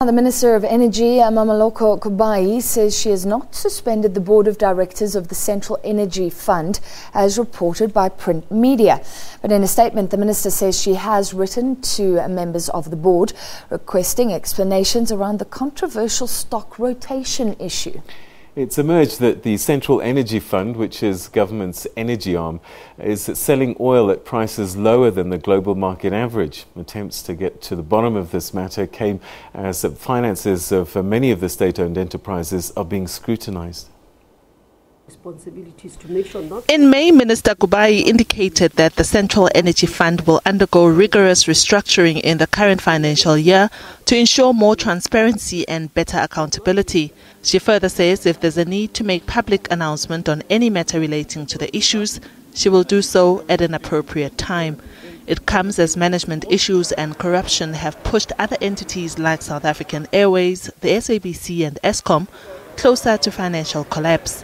The Minister of Energy, Mmamoloko Kubayi, says she has not suspended the Board of Directors of the Central Energy Fund, as reported by print media. But in a statement, the Minister says she has written to members of the board requesting explanations around the controversial stock rotation issue. It's emerged that the Central Energy Fund, which is government's energy arm, is selling oil at prices lower than the global market average. Attempts to get to the bottom of this matter came as the finances of many of the state-owned enterprises are being scrutinized. In May, Minister Kubayi indicated that the Central Energy Fund will undergo rigorous restructuring in the current financial year to ensure more transparency and better accountability. She further says if there's a need to make public announcement on any matter relating to the issues, she will do so at an appropriate time. It comes as management issues and corruption have pushed other entities like South African Airways, the SABC and Eskom closer to financial collapse.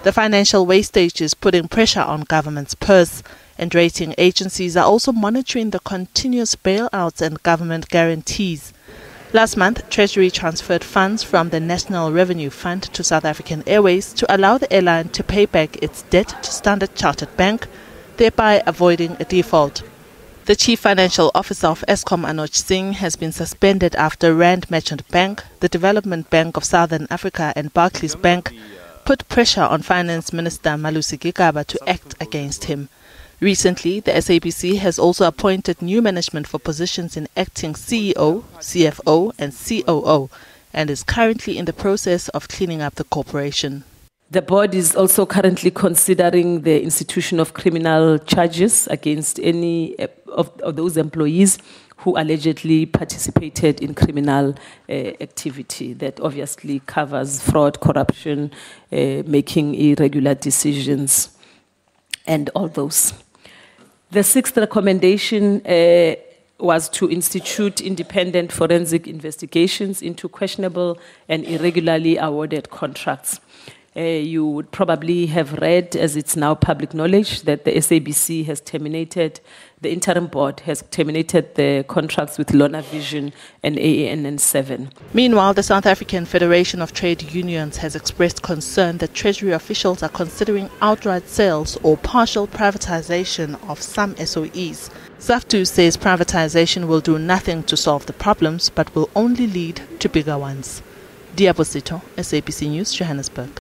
The financial wastage is putting pressure on government's purse, and rating agencies are also monitoring the continuous bailouts and government guarantees. Last month, Treasury transferred funds from the National Revenue Fund to South African Airways to allow the airline to pay back its debt to Standard Chartered Bank, thereby avoiding a default. The Chief Financial Officer of Eskom, Anoj Singh, has been suspended after Rand Merchant Bank, the Development Bank of Southern Africa and Barclays Bank put pressure on Finance Minister Malusi Gigaba to act against him. Recently, the SABC has also appointed new management for positions in acting CEO, CFO and COO and is currently in the process of cleaning up the corporation. The board is also currently considering the institution of criminal charges against any of those employees who allegedly participated in criminal activity. That obviously covers fraud, corruption, making irregular decisions, and all those. The sixth recommendation was to institute independent forensic investigations into questionable and irregularly awarded contracts. You would probably have read, as it's now public knowledge, that the SABC has terminated, the interim board has terminated the contracts with Lona Vision and AANN7. Meanwhile, the South African Federation of Trade Unions has expressed concern that Treasury officials are considering outright sales or partial privatization of some SOEs. SAFTU says privatization will do nothing to solve the problems, but will only lead to bigger ones. Diabosito, SABC News, Johannesburg.